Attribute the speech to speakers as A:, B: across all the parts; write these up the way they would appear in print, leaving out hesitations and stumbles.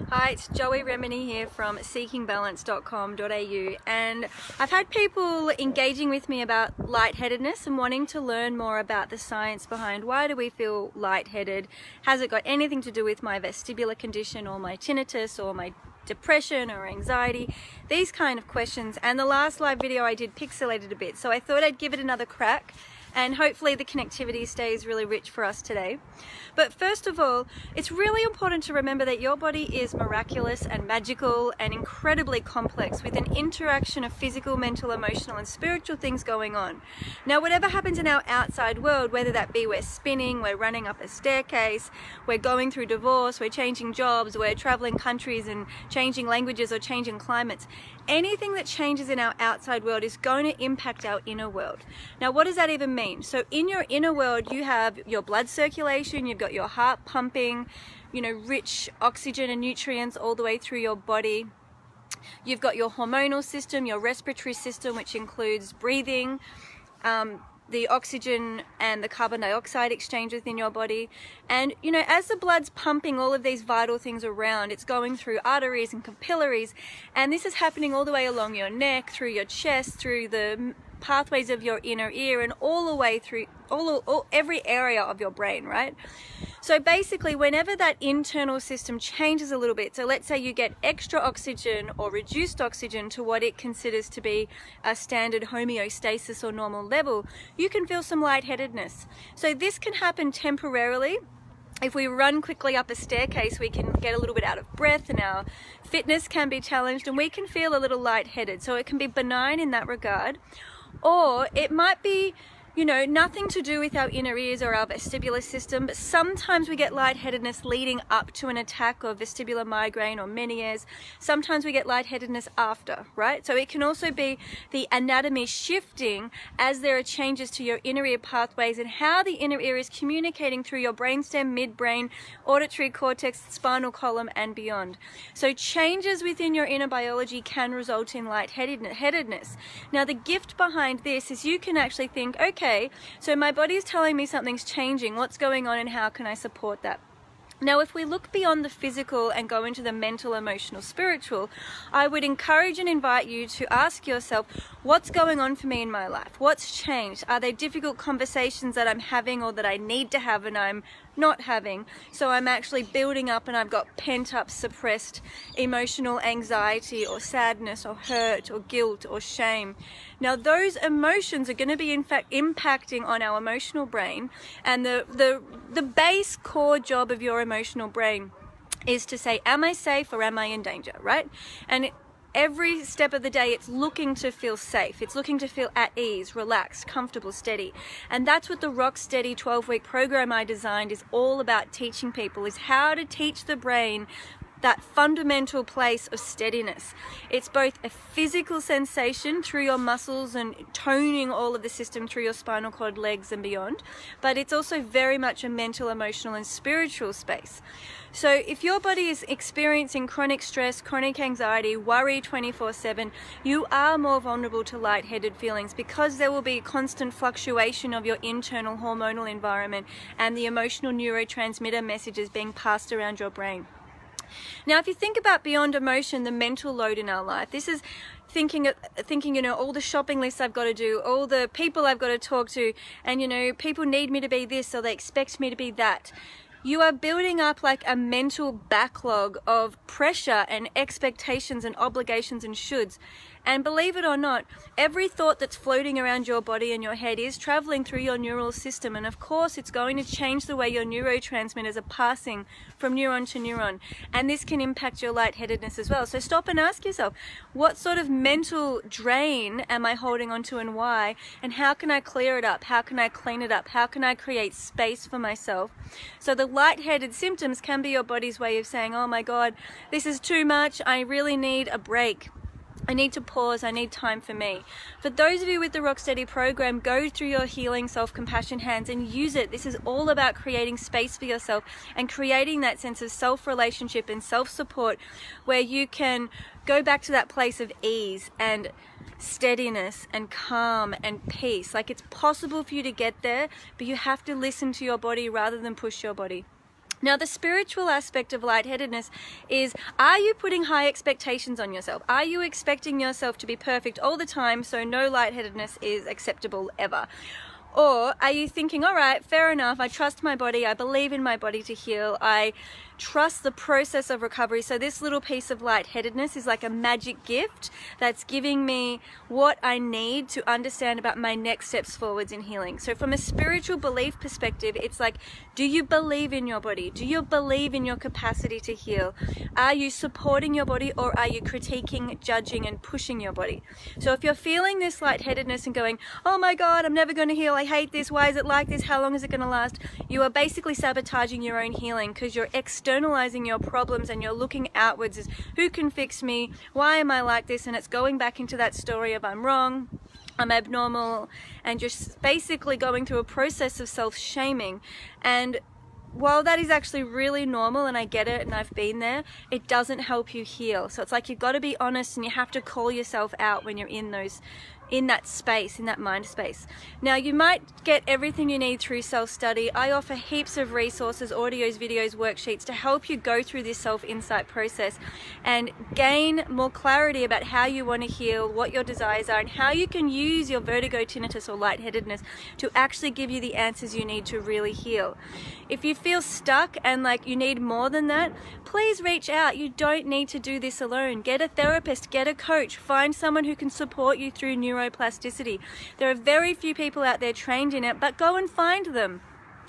A: Hi, it's Joey Remini here from seekingbalance.com.au, and I've had people engaging with me about lightheadedness and wanting to learn more about the science behind why do we feel lightheaded. Has it got anything to do with my vestibular condition or my tinnitus or my depression or anxiety? These kind of questions. And the last live video I did pixelated a bit, so I thought I'd give it another crack, and hopefully the connectivity stays really rich for us today. But first of all, it's really important to remember that your body is miraculous and magical and incredibly complex, with an interaction of physical, mental, emotional and spiritual things going on. Now, whatever happens in our outside world, whether that be we're spinning, we're running up a staircase, we're going through divorce, we're changing jobs, we're traveling countries and changing languages or changing climates, anything that changes in our outside world is going to impact our inner world. Now, what does that even mean? So in your inner world, you have your blood circulation, you've got your heart pumping, rich oxygen and nutrients all the way through your body. You've got your hormonal system, your respiratory system, which includes breathing, the oxygen and the carbon dioxide exchange within your body. And as the blood's pumping all of these vital things around, it's going through arteries and capillaries, and this is happening all the way along your neck, through your chest, through the pathways of your inner ear, and all the way through every area of your brain, right? So basically, whenever that internal system changes a little bit, so let's say you get extra oxygen or reduced oxygen to what it considers to be a standard homeostasis or normal level, you can feel some lightheadedness. So this can happen temporarily. If we run quickly up a staircase, we can get a little bit out of breath and our fitness can be challenged and we can feel a little lightheaded. So it can be benign in that regard. Or it might be, nothing to do with our inner ears or our vestibular system, but sometimes we get lightheadedness leading up to an attack or vestibular migraine or Meniere's. Sometimes we get lightheadedness after, right? So it can also be the anatomy shifting as there are changes to your inner ear pathways and how the inner ear is communicating through your brainstem, midbrain, auditory cortex, spinal column, and beyond. So changes within your inner biology can result in lightheadedness. Now, the gift behind this is you can actually think, okay, so my body is telling me something's changing. What's going on and how can I support that? Now, if we look beyond the physical and go into the mental, emotional, spiritual, I would encourage and invite you to ask yourself, what's going on for me in my life? What's changed? Are there difficult conversations that I'm having or that I need to have and I'm not having? So I'm actually building up and I've got pent up, suppressed emotional anxiety or sadness or hurt or guilt or shame. Now, those emotions are going to be in fact impacting on our emotional brain, and the base core job of your emotional brain is to say, am I safe or am I in danger, right? And every step of the day, it's looking to feel safe. It's looking to feel at ease, relaxed, comfortable, steady. And that's what the Rock Steady 12-week program I designed is all about teaching people, is how to teach the brain that fundamental place of steadiness. It's both a physical sensation through your muscles and toning all of the system through your spinal cord, legs and beyond, but it's also very much a mental, emotional and spiritual space. So if your body is experiencing chronic stress, chronic anxiety, worry 24/7, you are more vulnerable to lightheaded feelings, because there will be constant fluctuation of your internal hormonal environment and the emotional neurotransmitter messages being passed around your brain. Now, if you think about beyond emotion, the mental load in our life, this is thinking, all the shopping lists I've got to do, all the people I've got to talk to, and, people need me to be this or they expect me to be that. You are building up like a mental backlog of pressure and expectations and obligations and shoulds. And believe it or not, every thought that's floating around your body and your head is traveling through your neural system. And of course, it's going to change the way your neurotransmitters are passing from neuron to neuron. And this can impact your lightheadedness as well. So stop and ask yourself, what sort of mental drain am I holding onto and why? And how can I clear it up? How can I clean it up? How can I create space for myself? So the lightheaded symptoms can be your body's way of saying, oh my God, this is too much. I really need a break. I need to pause, I need time for me. For those of you with the Rock Steady program, go through your healing self-compassion hands and use it. This is all about creating space for yourself and creating that sense of self-relationship and self-support where you can go back to that place of ease and steadiness and calm and peace. Like, it's possible for you to get there, but you have to listen to your body rather than push your body. Now, the spiritual aspect of lightheadedness is, are you putting high expectations on yourself? Are you expecting yourself to be perfect all the time, so no lightheadedness is acceptable ever? Or are you thinking, all right, fair enough, I trust my body, I believe in my body to heal, I trust the process of recovery. So this little piece of lightheadedness is like a magic gift that's giving me what I need to understand about my next steps forwards in healing. So from a spiritual belief perspective, it's like, do you believe in your body? Do you believe in your capacity to heal? Are you supporting your body, or are you critiquing, judging, and pushing your body? So if you're feeling this lightheadedness and going, oh my God, I'm never going to heal, I hate this, why is it like this, how long is it going to last? You are basically sabotaging your own healing, because you're externalizing your problems and you're looking outwards as, who can fix me? Why am I like this? And it's going back into that story of I'm wrong, I'm abnormal, and you're basically going through a process of self-shaming. And while that is actually really normal, and I get it and I've been there, it doesn't help you heal. So it's like you've got to be honest, and you have to call yourself out when you're in that space, in that mind space. Now, you might get everything you need through self-study. I offer heaps of resources, audios, videos, worksheets to help you go through this self-insight process and gain more clarity about how you want to heal, what your desires are, and how you can use your vertigo, tinnitus, or lightheadedness to actually give you the answers you need to really heal. If you feel stuck and like you need more than that, please reach out. You don't need to do this alone. Get a therapist, get a coach, find someone who can support you through neuroplasticity. There are very few people out there trained in it, but go and find them.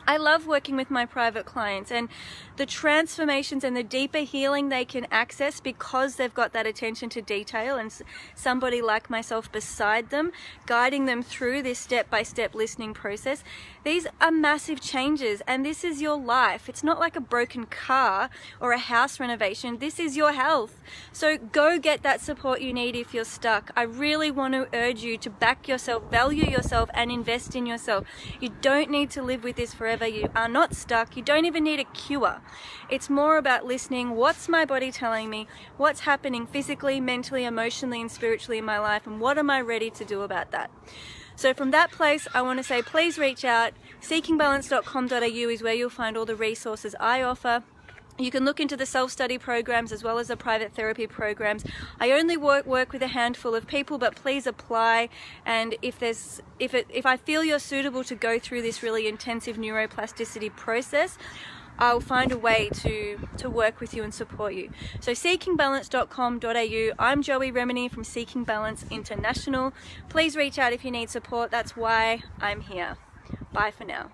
A: I love working with my private clients and the transformations and the deeper healing they can access because they've got that attention to detail and somebody like myself beside them, guiding them through this step-by-step listening process. These are massive changes, and this is your life. It's not like a broken car or a house renovation. This is your health. So go get that support you need if you're stuck. I really want to urge you to back yourself, value yourself, and invest in yourself. You don't need to live with this forever. You are not stuck. You don't even need a cure. It's more about listening. What's my body telling me? What's happening physically, mentally, emotionally, and spiritually in my life? And what am I ready to do about that? So from that place, I want to say, please reach out. seekingbalance.com.au is where you'll find all the resources I offer. You can look into the self-study programs as well as the private therapy programs. I only work with a handful of people, but please apply. And if I feel you're suitable to go through this really intensive neuroplasticity process, I'll find a way to work with you and support you. So seekingbalance.com.au. I'm Joey Remini from Seeking Balance International. Please reach out if you need support. That's why I'm here. Bye for now.